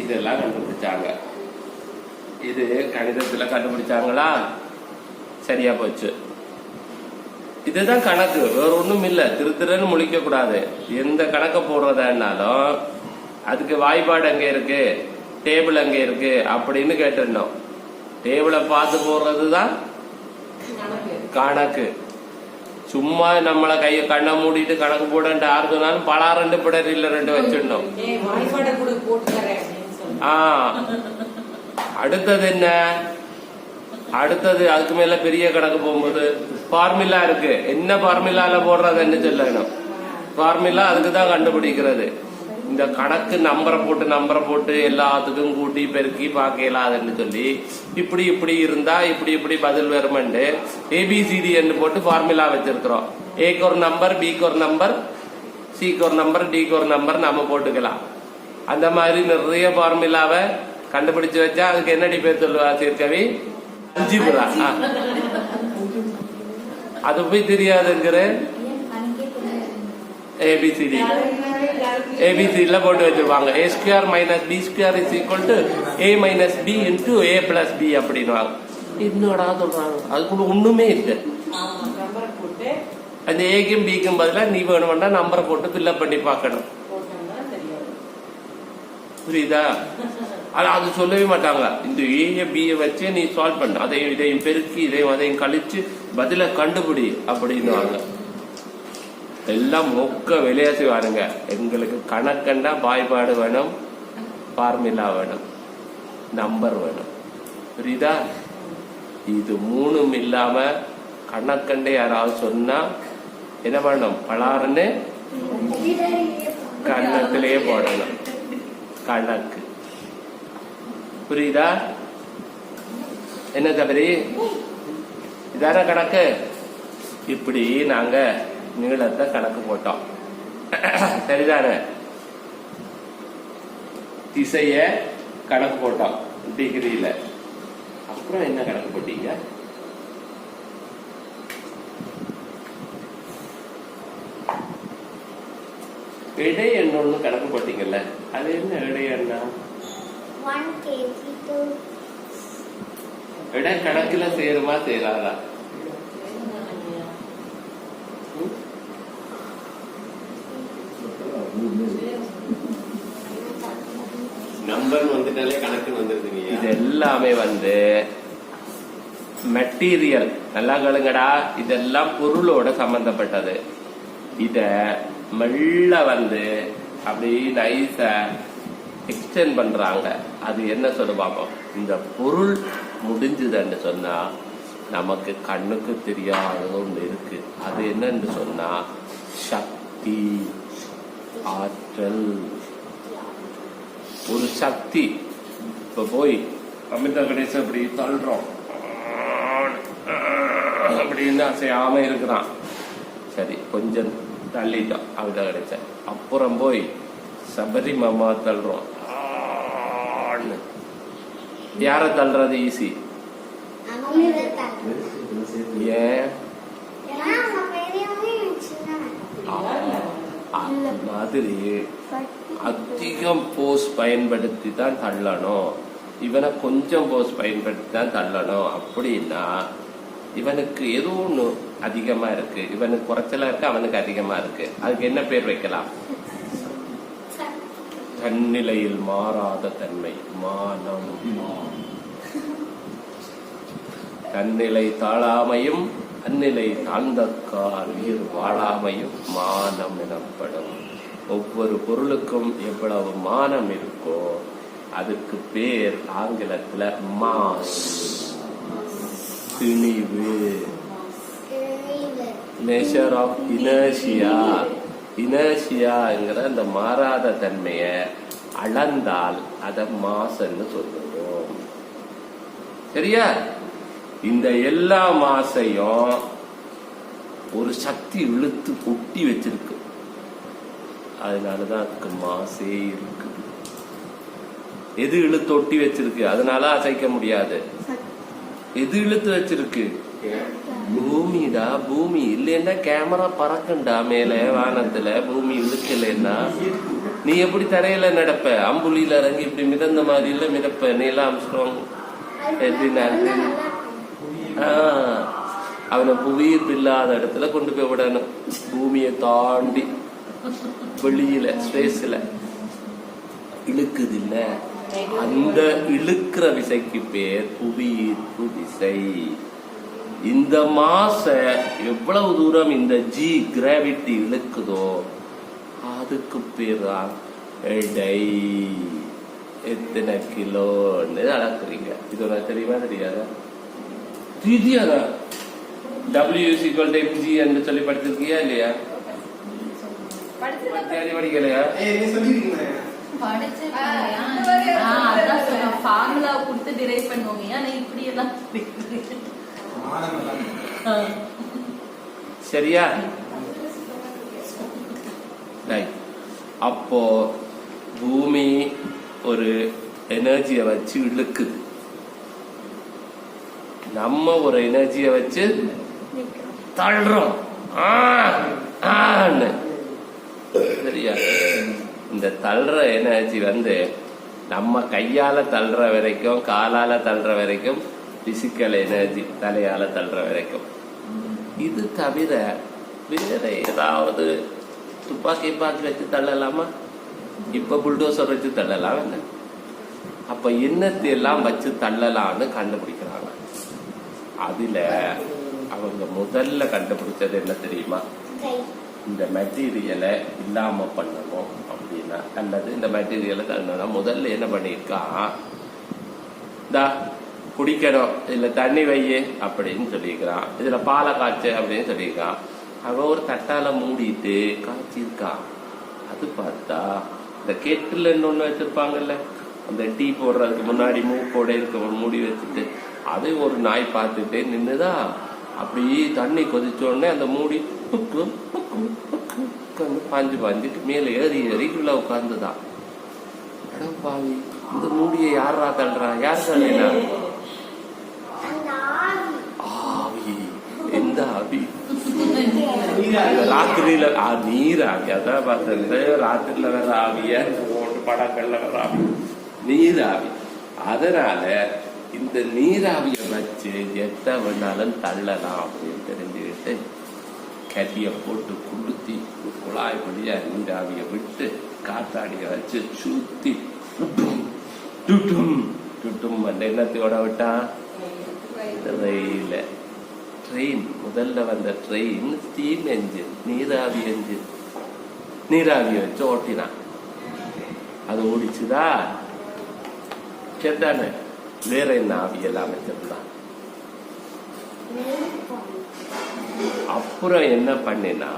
இதெல்லாம் கண்டுபிடிச்சாங்க. இது கணிதத்துல கண்டுபிடிச்சாங்களா? சரியா போச்சு. இதுதான் கணக்கு, வேற ஒண்ணும் இல்ல. திருன்னு முழிக்க கூடாது. எந்த கணக்க போடுறதுனாலும் அதுக்கு வாய்ப்பாடு அங்க இருக்கு, டேபிள் அங்க இருக்கு அப்படின்னு கேட்டுடணும். டேபிளை பார்த்து போடுறதுதான் கணக்கு. சும்மா நம்மள கைய கண்ணை மூடிட்டு கணக்கு போட ஆறு சொன்னாலும் பலா 2 பிடர் இல்ல 2 வச்சிடணும். அடுத்தது என்ன? அடுத்தது அதுக்கு மேல பெரிய கணக்கு போகும்போது ஃபார்முலா இருக்கு. என்ன ஃபார்முலால போடுறதுன்னு சொல்லணும். ஃபார்முலா அதுக்குதான் கண்டுபிடிக்கிறது. இந்த கணக்கு நம்பரை போட்டு எல்லாத்துக்கும் கூட்டி பெருக்கி பார்க்கலாதுன்னு சொல்லி இப்படி இப்படி இருந்தா இப்படி இப்படி பதில் வருமெண்டு ஏபிசிடி என்று போட்டு ஃபார்முலா வச்சிருக்கிறோம். ஏக்கு ஒரு நம்பர், பிக்கு ஒரு நம்பர், சிக்கு ஒரு நம்பர், டிக்கு ஒரு நம்பர் நாம போட்டுக்கலாம். அந்த மாதிரி நிறைய ஃபார்முலாவை கண்டுபிடிச்சு வச்சா அதுக்கு என்னடி பேர் சொல்லுவா சீர்கவி? அல்ஜிப்ரா. அது போய் தெரியாதுங்கிற ஏபிசிடி ஏபிசிடில போட்டு வச்சிருப்பாங்க. A square minus B square is equal to A minus B into A plus B அப்படின்னு என்னடா சொல்றாங்க. அது கூட ஒண்ணுமே இல்லை. அந்த ஏக்கும் பிக்கும் பதிலா நீ வேணும்னா நம்பரை போட்டு ஃபில்அப் பண்ணி பார்க்கணும். புரியுதா? அது சொல்லவே மாட்டாங்க. இந்த ஏ பியை வச்சு நீ சால்வ் பண்ண, அதையும் இதையும் பெருக்கி அதையும் கழிச்சு பதில கண்டுபிடி அப்படின்னு. எல்லாம் மொக்க விளையாட்டு வாருங்க. எங்களுக்கு கணக்கண்டா வாய்ப்பாடு வேணும், ஃபார்முலா வேணும், நம்பர் வேணும். புரியுதா? இது 3ம் இல்லாம கணக்கண்டே யாராவது சொன்னா என்ன பண்ணணும்? பலாருன்னு கணக்கிலேயே போடணும். கணக்கு புரியுதா? என்ன தவறி? இதான கணக்கு. இப்படி நாங்க நீளத்தை கணக்கு போட்டோம். சரிதானே? திசைய கணக்கு போட்டோம் டிகிரியில. அப்புறம் என்ன கணக்கு போட்டீங்க? இடை எண்ணொன்னு கணக்கு போட்டீங்கல்ல, அது என்ன இடை எண்ணா? இட கணக்குல சேருமா சேராதா?
நம்பர் வந்துட்டாலே கணக்கு வந்துருதுங்க.
இது எல்லாமே வந்து மெட்டீரியல். நல்லா கேளுங்கடா, இதெல்லாம் பொருளோட சம்பந்தப்பட்டது. இத மெல்ல வந்து அப்படி நைஸா எக்ஸ்டெண்ட் பண்றாங்க. அது என்ன சொல்ல பார்ப்போம். இந்த பொருள் முடிஞ்சதுன்னு சொன்னா நமக்கு கண்ணுக்கு தெரியாத ஒன்று இருக்கு. அது என்னன்னு சொன்னா சக்தி, ஆற்றல். ஒரு சக்தி. இப்ப போய் அமிர்த கணேசன் அப்படி தள்ளுறோம் அப்படின்னு அசையாம இருக்கிறான். சரி, கொஞ்சம் தள்ளிட்டோம் அமிர்த கணேசன். அப்புறம் போய் சபரி மாமா தள்ளுறோம். யார தள்ளுறது ஈஸி? ஏன்? அந்த மாதிரி அதிகம் போஸ் பயன்படுத்தி தான் தள்ளணும். இவனை கொஞ்சம் போஸ் பயன்படுத்தி தான் தள்ளணும். அப்படின்னா இவனுக்கு ஏதோ ஒண்ணு அதிகமா இருக்கு, இவனுக்கு குறைச்சலா இருக்கு, அவனுக்கு அதிகமா இருக்கு. அதுக்கு என்ன பேர் வைக்கலாம்? தன்னிலையில் மாறாத தன்மை, மானம். தன்னிலை தாழாமையும் அந்நிலை தாழ்ந்தக்கால் உயிர் வாழாமையும் மானம் எனப்படும். ஒவ்வொரு பொருளுக்கும் எவ்வளவு மானம் இருக்கோ அதுக்கு பேர் ஆங்கிலத்துல மாஸ். திணிவு, மெஷர் ஆஃப் இனர்ஷியா. இனர்ஷியாங்கிற அந்த மாறாத தன்மைய அளந்தால் அத மாசன்னு சொல்லுவோம். சரியா? இந்த எல்லா மாசையும் ஒரு சக்தி இழுத்து ஒட்டி வச்சிருக்கு. அதனாலதான் அதுக்கு மாசே இருக்குது. எது இழுத்து ஒட்டி வச்சிருக்கு? அதனால அசைக்க முடியாது. எது இழுத்து வச்சிருக்கு? பூமிடா. பூமி இல்லைன்னா கேமரா பறக்குண்டா மேல வானத்துல. பூமி இழுக்கலன்னா நீ எப்படி தரையில நடப்ப? அம்புலியில இறங்கி இப்படி மிதந்த மாதிரி இல்ல மிதப்ப. நீலாம் ஆம்ஸ்ட்ராங் எப்படின்னா அவனை புவியீர்ப்பு இல்லாத இடத்துல கொண்டு போய் விடணும். பூமியை தாண்டி வெளியில ஸ்பேஸ்ல இழுக்குது இல்ல, அந்த இழுக்கிற விசைக்கு பேர் புவியீர்ப்பு விசை. இந்த மாச எவ்வளவு தூரம் இந்த ஜி கிராவிட்டி இழுக்குதோ அதுக்கு பேர் தான் எடை. எத்தனை கிலோன்னு அளக்குறீங்க. இது உனக்கு தெரியுமா தெரியாதா? தெரியாதா? W=mg என்று சொல்லி படிச்சிருக்கியா இல்லையா? படிக்கலையா? சரியா? அப்போ பூமி ஒரு எனர்ஜியை வச்சு இழுக்குது, நம்ம ஒரு எனர்ஜியை வச்சு தள்ளுறோம். சரியா? இந்த தள்ளுற எனர்ஜி நம்ம கையால தள்ளுற வரைக்கும், காலால தள்ளுற வரைக்கும் பிசிக்கல் எனர்ஜி, தலையால தள்ளுற வரைக்கும். இது தவிர வேற ஏதாவது துப்பாக்கி வச்சு தள்ளலாமா? இப்ப புல்டோசர் வச்சு தள்ளலாம் என்ன? அப்ப என்னத்தை எல்லாம் வச்சு தள்ளலாம்னு கண்டுபிடிக்கிறாங்க. அதுல அவங்க முதல்ல கண்டுபிடிச்சது என்ன தெரியுமா? இந்த மெட்டீரியலை இல்லாம பண்ணணும் அப்படின்னா, அல்லது இந்த மெட்டீரியலை தள்ளணும்னா முதல்ல என்ன பண்ணிருக்கான், இந்த குடிக்கணும் இதுல தண்ணி வையே அப்படின்னு சொல்லியிருக்கான், இதுல பாலை காய்ச்சு அப்படின்னு சொல்லியிருக்கான். அவன் ஒரு தட்டால மூடிட்டு காய்ச்சிருக்கான். அது பார்த்தா இந்த கெட்டில்னு ஒண்ணு வச்சிருப்பாங்கல்ல, அந்த டீ போடுறதுக்கு முன்னாடி மூக்கோட இருக்க மூடி வச்சுட்டு அது ஒரு நாய் பார்த்துட்டே நின்னுதா. அப்படி தண்ணி கொதிச்ச உடனே அந்த மூடி பாஞ்சு பாஞ்சிட்டு மேல ஏறி ஏறிக்குள்ள உட்கார்ந்துதான். பாவி, இந்த மூடியை யாரா தள்ளுறா? யார் தள்ளினா? ஆவி. எந்த ஆவி? ராத்திரியில நீராவி. அதான் பார்த்தது. ராத்திரில வேற ஆவிய படங்கள்ல வேற ஆவி, நீராவி. அதனால இந்த நீராவிய வச்சு எத்த வேணாலும் தள்ளலாம் அப்படின்னு தெரிஞ்சுக்கிட்டு கட்டிய போட்டு குளுத்தி குழாய் வழியா நீராவிய விட்டு காத்தாடிய வச்சு சுத்தி டுட்டும் என்னத்தையோட விட்டா ரயில. ட்ரெயின் முதல்ல வந்த ட்ரெயின் ஸ்டீம் என்ஜின், நீராவி என்ஜின். நீராவிய வச்சு ஓட்டினான். அது ஓடிச்சுதா? சரிதானே? வேற என்ன ஆவியெல்லாம் வச்சிருந்தான். அப்புறம் என்ன பண்ணினா,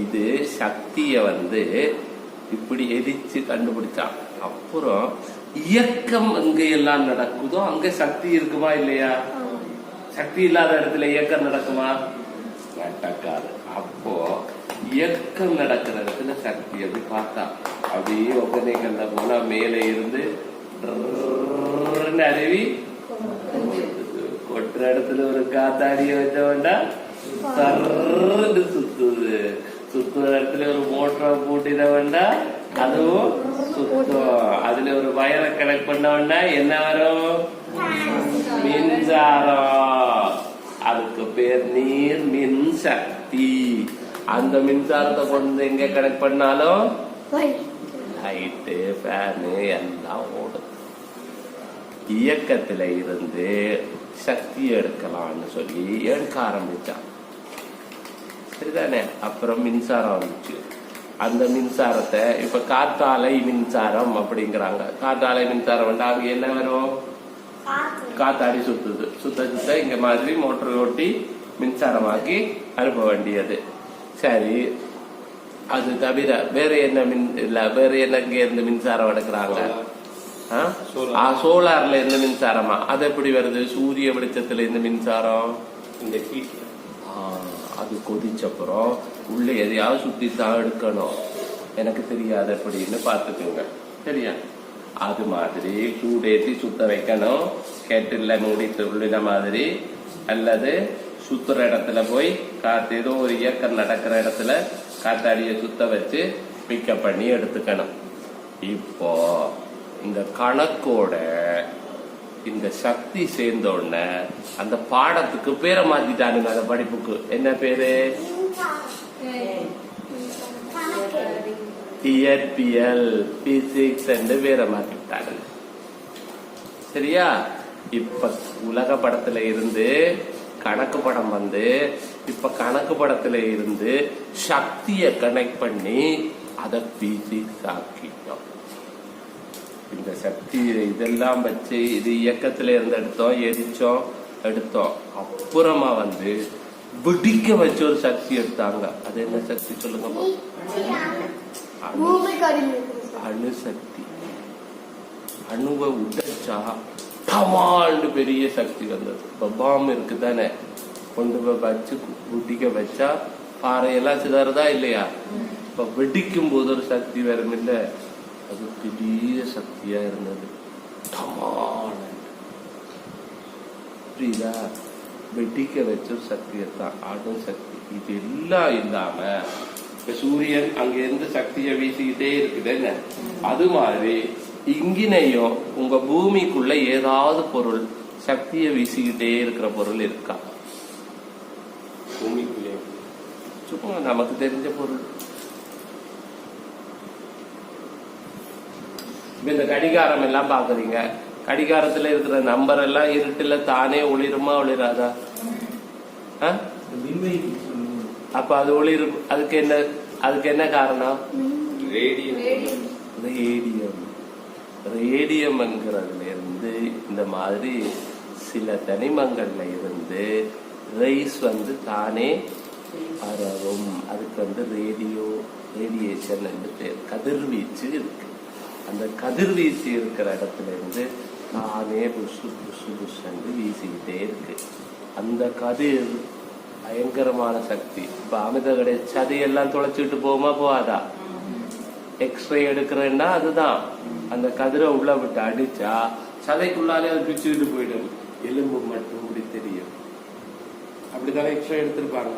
இது சக்திய இப்படி எரிச்சு கண்டுபிடிச்சான். அப்புறம் இயக்கம் எங்க எல்லாம் நடக்குதோ அங்க சக்தி இருக்குமா இல்லையா? சக்தி இல்லாத இடத்துல இயக்கம் நடக்குமா? நடக்காது. அப்போ இயக்கம் நடக்கிற இடத்துல சக்தி அப்படி பார்த்தா, அப்படியே ஒப்பனைகள்ல போனா மேலே இருந்து அருவி கொட்டுற இடத்துல ஒரு காத்தாடிய வச்ச வேண்டாம் சுத்துது. சுத்துற இடத்துல ஒரு மோட்டரை பூட்டிட வேண்டாம், அதுவும் சுத்தம். அதுல ஒரு வயரை கனெக்ட் பண்ண வேண்டாம், என்ன வரும்? மின்சாரம். அதுக்கு பேர் நீர் மின் சக்தி. அந்த மின்சாரத்தை கொண்டு எங்க கனெக்ட் பண்ணாலும் லைட்டு, ஃபேனு எல்லாம் ஓடும். இயக்கத்துல இருந்து சக்தி எடுக்கலாம்னு சொல்லி எடுக்க ஆரம்பிச்சான். சரிதானே? அப்புறம் மின்சாரம் வந்துச்சு. அந்த மின்சாரத்தை இப்ப காற்றாலை மின்சாரம் அப்படிங்கிறாங்க. காற்றாலை மின்சாரம் வந்து அங்க என்ன வரும்? காத்தாடி சுத்துது, சுத்த சுத்த இங்க மாதிரி மோட்டர் ஓட்டி மின்சாரமாக்கி அனுப்ப வேண்டியது. சரி, அது தவிர வேற என்ன வேற என்ன இங்க இருந்து மின்சாரம் எடுக்கிறாங்க? சோலார்ல இருந்து மின்சாரமா? அது எப்படி வருது? சூரிய வெளிச்சத்துல இருந்து மின்சாரம்.
இந்த ஹீட்
அது கொதிச்சப்புறம் உள்ள எதையாவது சுத்தி தான் எடுக்கணும். எனக்கு தெரியாது அப்படின்னு பாத்துக்கோங்க, சரியா? அது மாதிரி சூடேற்றி சுத்த வைக்கணும். கேட்டில்ல மூடி உள்ளின மாதிரி, அல்லது சுத்துற இடத்துல போய் காத்து ஏதோ ஒரு இயக்கம் நடக்கிற இடத்துல காத்தாடிய சுத்த வச்சு பிக்கப் பண்ணி எடுத்துக்கணும். இப்போ இந்த கணக்கோட இந்த சக்தி சேர்ந்த உடனே அந்த பாடத்துக்கு பேரை மாத்திட்டானுங்க. அந்த படிப்புக்கு என்ன பேரு? இயற்பியல், பிசிக்ஸ் என்று பேரை மாத்திட்டானுங்க. சரியா? இப்ப உலக படத்துல இருந்து கணக்கு படம் வந்து, இப்ப கணக்கு படத்துல இருந்து சக்தியை கனெக்ட் பண்ணி அதை பிசிக்ஸ் ஆக்கிட்டோம். இந்த சக்தி இதெல்லாம் வச்சு இது இயக்கத்துல இருந்து எடுத்தோம், எரிச்சோம், எடுத்தோம். அப்புறமா வந்து வெடிக்க வச்ச ஒரு சக்தி எடுத்தாங்க. அது என்ன சக்தி சொல்லுங்க? அணுசக்தி. அணுவை உடைச்சா டமால்னு பெரிய சக்தி வந்தது. பாம் இருக்கு தானே, கொண்டு போய் வச்சு வெடிக்க வச்சா பாறையெல்லாம் சிதறதா இல்லையா? இப்ப வெடிக்கும் போது ஒரு சக்தி வரும் இல்ல, அது பெரிய சக்தியா இருந்தது. புரியுதா? வெடிக்க வச்ச ஒரு சக்தியத்தான் அணு சக்தி. இது எல்லாம் இல்லாம இப்ப சூரியன் அங்க இருந்து சக்தியை வீசிக்கிட்டே இருக்குது. அது மாதிரி இங்கினையும் உங்க பூமிக்குள்ள ஏதாவது பொருள் சக்தியை வீசிக்கிட்டே இருக்கிற பொருள் இருக்கா?
பூமிக்குள்ளே
சும்மா நமக்கு தெரிஞ்ச பொருள். இந்த கடிகாரம் எல்லாம் பாக்குறீங்க, கடிகாரத்துல இருக்கிற நம்பர் எல்லாம் இருட்டுல தானே ஒளிருமா ஒளிராதா? அப்ப அது ஒளிரும். அதுக்கு என்ன காரணம்?
ரேடியம்.
ரேடியம்ங்கிறதுல இருந்து இந்த மாதிரி சில தனிமங்கள்ல இருந்து ரைஸ் வந்து தானே பரவும். அதுக்கு வந்து ரேடியேஷன் என்று பேர். கதிர்வீச்சு இருக்கு. அந்த கதிர்வீச்சு இருக்கிற இடத்துல இருந்து தானே புஷு புஷு புஷு வீசிக்கிட்டே இருக்கு. அந்த கதிர் பயங்கரமான சக்தி. இப்ப அமித கடை சதையெல்லாம் தொலைச்சிட்டு போகுமா போகாதா? எக்ஸ்ரே எடுக்கிறேன்னா அதுதான். அந்த கதிரை உள்ள விட்டு அடிச்சா சதைக்குள்ளாலே அது பிச்சுக்கிட்டு போயிடும். எலும்பு மட்டும் இப்படி தெரியும். அப்படித்தானே எக்ஸ்ரே எடுத்திருப்பாங்க.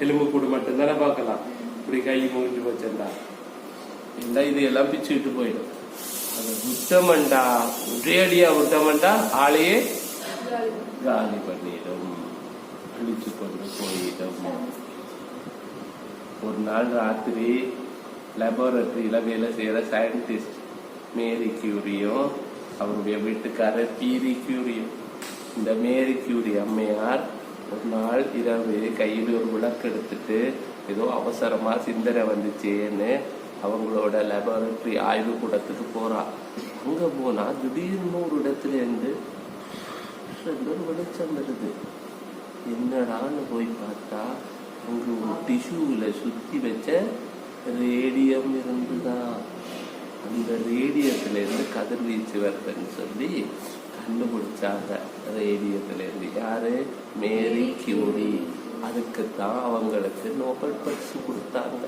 எலும்பு கூடு மட்டும் தானே பார்க்கலாம். இப்படி கை மூடிட்டு போச்சிருந்தா இல்லை, இது எல்லாம் பிச்சுக்கிட்டு போயிடும். அதை விட்டமண்டா, ஒரேடியா விட்டமண்டா ஆளையே காலி பண்ணிடும், அழிச்சு கொண்டு போயிடும். ஒரு நாள் ராத்திரி லெபார்டரியில வேலை செய்யற சயின்டிஸ்ட் மேரி கியூரியும் அவருடைய வீட்டுக்காரர் பீரி கியூரியும், இந்த மேரி கியூரி அம்மையார் ஒரு நாள் இரவு கையில் ஒரு விளக்கு எடுத்துட்டு ஏதோ அவசரமா சிந்தனை வந்துச்சேன்னு அவங்களோட லெபார்டரி ஆய்வு கூடத்துக்கு போறா. அங்க போனா திடீர்னு ஒரு இடத்துல இருந்து ஒரு வெளிச்சம் வருது. என்னடான்னு போய் பார்த்தா அங்க ஒரு டிஷ்யூல சுத்தி வச்ச ரேடியம் இருந்துதான். அந்த ரேடியத்துல இருந்து கதிர்வீச்சு வருதுன்னு சொல்லி கண்டுபிடிச்சாங்க. ரேடியத்துல இருந்து யாரு? Marie Curie. அதுக்குத்தான் அவங்களுக்கு நோபல் பரிசு கொடுத்தாங்க.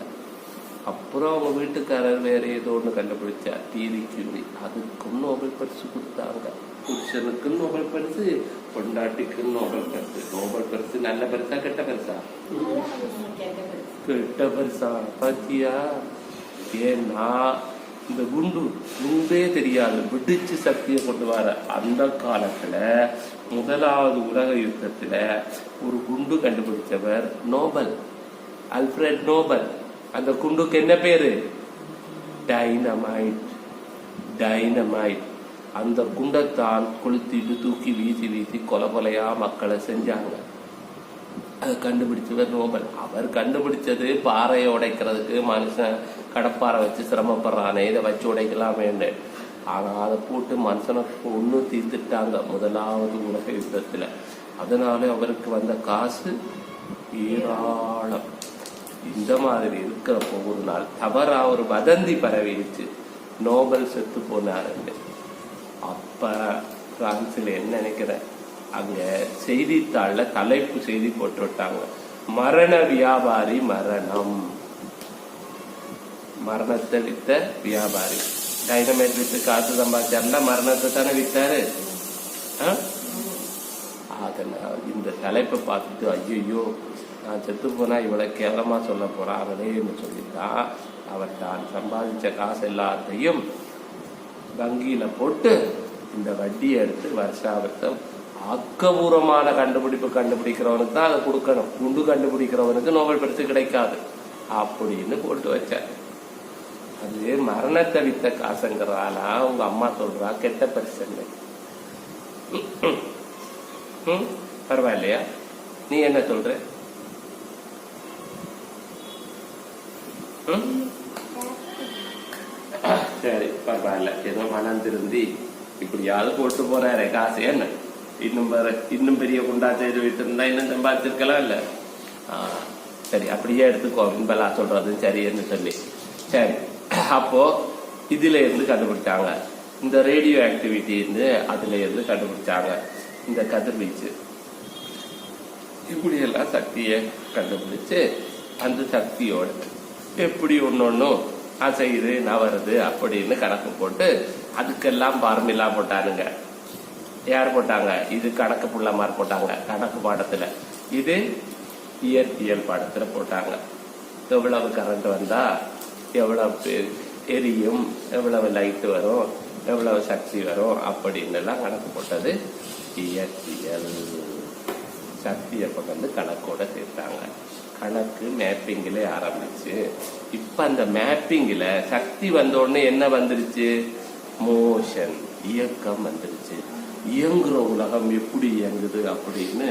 அப்புறம் அவங்க வீட்டுக்காரர் வேற ஏதோ ஒண்ணு கண்டுபிடிச்சா, பீரி கியூரி. அதுக்கும் நோபல் பரிசு கொடுத்தாங்க. புருஷனுக்கும் நோபல் பரிசு, பொண்டாட்டிக்கும் நோபல் பரிசு. நோபல் பரிசு நல்ல பரிசா கெட்ட பரிசா? கெட்ட பரிசா. பாத்தியா? ஏன்னா இந்த குண்டே தெரியாது, வெடிச்சு சக்தியை கொண்டு வர. அந்த காலத்துல முதலாவது உலக யுத்தத்துல ஒரு குண்டு கண்டுபிடிச்சவர் நோபல், அல்ஃபிரட் நோபல். அந்த குண்டுக்கு என்ன பேரு? டைனமைட். டைனமைட். அந்த குண்டத்தான் கொளுத்திட்டு தூக்கி வீசி கொலையா மக்களை செஞ்சாங்க. அதை கண்டுபிடிச்சவர் நோபல். அவர் கண்டுபிடிச்சது பாறையை உடைக்கிறதுக்கு, மனுஷன் கடப்பாரை வச்சு சிரமப்படுறானே, இதை வச்சு உடைக்கலாமேன்னு. ஆனா அதை போட்டு மனுஷனை ஒண்ணு தீர்த்துட்டாங்க முதலாவது உலக யுத்தத்துல. அதனால அவருக்கு வந்த காசு ஏராளம். இந்த மாதிரி இருக்கிறப்போ ஒரு நாள் தவறா ஒரு வதந்தி பரவிடுச்சு, நோபல் செத்து போனாருன்னு. அப்ப பிரான்ஸ்ல என்ன நினைக்கிறேன், அங்க செய்தித்தாள்ல தலைப்பு செய்தி போட்டு விட்டாங்க, மரண வியாபாரி மரணம். மரணத்தை வித்த வியாபாரி. டைனமைட் வித்து காசு சம்பாதிச்சாருன்னா மரணத்தை தானே வித்தாரு. அதனால இந்த தலைப்பை பார்த்துட்டு ஐயோ நான் செத்து போனா இவ்வளவு கேவலமா சொல்ல போறாங்களேன்னு சொல்லித்தான் அவர் தான் சம்பாதிச்ச காசு எல்லாத்தையும் வங்கியில போட்டு இந்த வட்டியை எடுத்து வருஷாவர்த்தம் ஆக்கபூர்வமான கண்டுபிடிக்கிறவனுக்கு தான் அதை கொடுக்கணும், குண்டு கண்டுபிடிக்கிறவனுக்கு நோபல் பரிசு கிடைக்காது அப்படின்னு போட்டு வச்சார். அது மரணத்தை வித்த காசுங்கிறதால உங்க அம்மா சொல்றா கெட்ட பரிசு. பரவாயில்லையா? நீ என்ன சொல்ற? சரி பரவாயில்ல, ஏதோ மனம் திருந்தி இப்படியாவது போட்டு போறாரு காசு. என்ன இன்னும் பெரிய குண்டா செய்து விட்டு இன்னும் சம்பாதிச்சிருக்கலாம் இல்ல. சரி அப்படியே எடுத்துக்கோ, இன்பலா சொல்றது சரின்னு சொல்லி. சரி, அப்போ இதுல இருந்து கண்டுபிடிச்சாங்க, இந்த ரேடியோ ஆக்டிவிட்டி இருந்து அதுல இருந்து கண்டுபிடிச்சாங்க இந்த கதிர்வீச்சு. இப்படியெல்லாம் சக்தியை கண்டுபிடிச்சு அந்த சக்தியோட எப்படி ஒன்னொன்னும் அசையுது நவருது அப்படின்னு கணக்கு போட்டு அதுக்கெல்லாம் பார்மிலா போட்டானுங்க. யார் போட்டாங்க? இது கணக்கு புள்ளமார் போட்டாங்க கணக்கு பாடத்துல. இது இயற்பியல் பாடத்துல போட்டாங்க. எவ்வளவு கரண்ட் வந்தா எவ்வளவு எரியும், எவ்வளவு லைட் வரும், எவ்வளவு சக்தி வரும் அப்படின்னு எல்லாம் கணக்கு போட்டது இயற்பியல். சக்தியை கொண்டு கணக்கோட சேர்த்தாங்க. கணக்கு மேப்பிங்கில ஆரம்பிச்சு இப்ப அந்த மேப்பிங்ல சக்தி வந்த உடனே என்ன வந்துருச்சு? மோஷன், இயக்கம் வந்துருச்சு. இயங்குற உலகம் எப்படி இயங்குது அப்படின்னு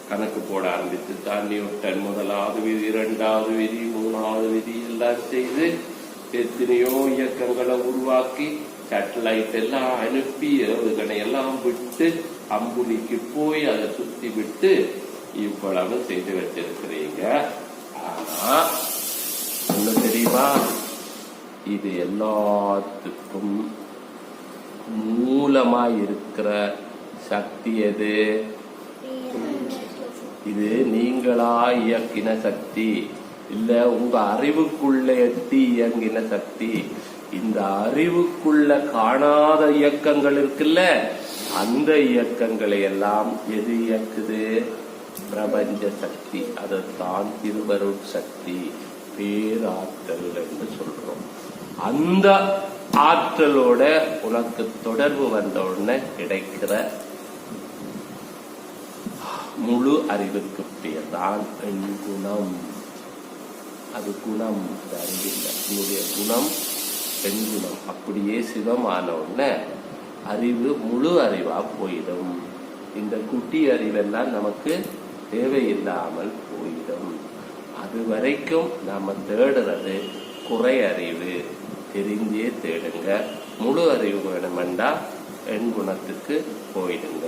கணக்கு போட ஆரம்பிச்சு. நியூட்டன் முதலாவது விதி, 2வது விதி, 3வது விதி எல்லாம் செய்து எத்தனையோ இயக்கங்களை உருவாக்கி சேட்டலைட் எல்லாம் அனுப்பி ஏவுகணை எல்லாம் விட்டு அம்புலிக்கு போய் அதை சுத்தி விட்டு இவ்வளவு செய்து வச்சிருக்கிறீங்க. ஆனா ஒண்ணு தெரியுமா? இது எல்லாத்துக்கும் மூலமா இருக்கிற சக்தி எது? இது நீங்களா இயக்கின சக்தி இல்ல, உங்க அறிவுக்குள்ள எட்டி இயங்கின சக்தி. இந்த அறிவுக்குள்ள காணாத இயக்கங்கள் இருக்குல்ல, அந்த இயக்கங்களை எல்லாம் எது இயக்குது? பிரபஞ்ச சக்தி. அதைத்தான் திருவருட் சக்தி, பேராற்றல் என்று சொல்றோம். அந்த ஆற்றலோட உனக்கு தொடர்பு வந்த உடனே கிடைக்கிற முழு அறிவுக்கு பேர் தான் பெண்குணம். அது குணம், அது அறிவில்லை. உன்னுடைய குணம் பெண்குணம். அப்படியே சிவமான உடனே அறிவு முழு அறிவா போயிடும். இந்த குட்டி அறிவெல்லாம் நமக்கு தேவையில்லாமல் போயிடும். அது வரைக்கும் நாம தேடுறது குறை அறிவு. தெரிஞ்சே தேடுங்க. முழு அறிவு வேணுமெண்டா பெண் குணத்துக்கு போயிடுங்க.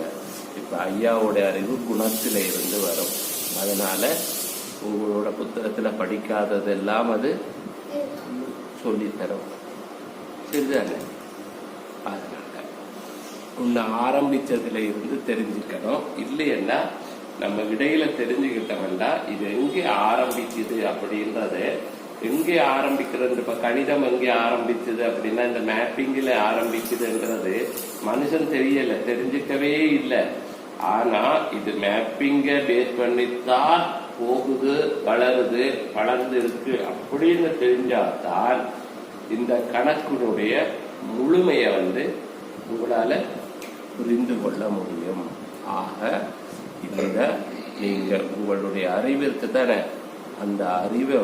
இப்ப ஐயாவோட அறிவு குணத்தில இருந்து வரும். அதனால உங்களோட புத்தகத்துல படிக்காததெல்லாம் அது சொல்லித்தரும். சரிதானே? அதனால உன்னை ஆரம்பிச்சதுல இருந்து தெரிஞ்சுக்கணும். இல்லைன்னா நம்ம இடையில தெரிஞ்சுக்கிட்டோம்னா இது எங்கே ஆரம்பிக்குது அப்படின்றது, எங்கே ஆரம்பிக்கிறது. இப்ப கணிதம் எங்கே ஆரம்பிச்சது அப்படின்னா இந்த மேப்பிங்ல ஆரம்பிக்குதுன்றது மனுஷன் தெரியல, தெரிஞ்சுக்கவே இல்லை. ஆனா இது மேப்பிங்க பேஸ் பண்ணித்தான் போகுது, வளருது, வளர்ந்து இருக்கு அப்படின்னு தெரிஞ்சாதான் இந்த கணக்கினுடைய முழுமையை உங்களால புரிந்து கொள்ள முடியும். ஆக இந்த நீங்க உங்களுடைய அறிவிற்கு தானே அந்த அறிவை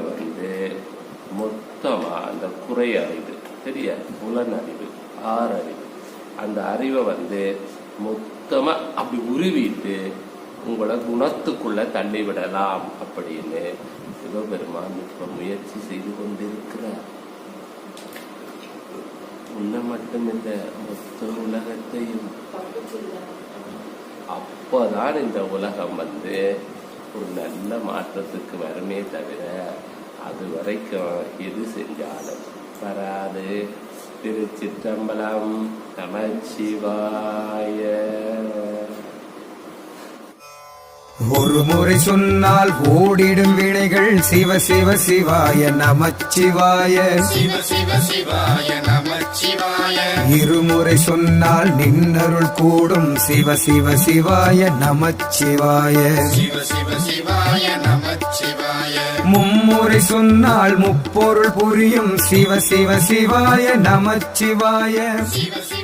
மொத்தமா அந்த குறை அறிவு தெரிய புலன் அறிவு, ஆறறிவு, அந்த அறிவை மொத்தமா அப்படி உருவிட்டு உங்களை குணத்துக்குள்ள தள்ளி விடலாம் அப்படின்னு சிவபெருமான் இப்ப முயற்சி செய்து கொண்டிருக்கிறார். உன்னை மட்டும் இந்த மொத்த உலகத்தையும்.
தப்பிச்சிருந்தேன்.
அப்போதான் இந்த உலகம் வந்து ஒரு நல்ல மாற்றத்துக்கு வருமே தவிர அது வரைக்கும் எது செஞ்சாலும் வராது. திருச்சிற்றம்பலம். நமச்சிவாய.
ஒரு முறை சொன்னால் ஓடிடும் வினைகள் சிவ சிவ சிவாய நமச்சிவாய.
சிவ சிவ சிவாய நமச்சிவாய.
இருமுறை சொன்னால் நின்னருள் கூடும் சிவ சிவ சிவாய நமச்சிவாய.
சிவ சிவ சிவாய நமச்சிவாய.
மும்முறை சொன்னால் முப்பொருள் புரியும் சிவ சிவ சிவாய நமச்சிவாய.
சிவ சிவ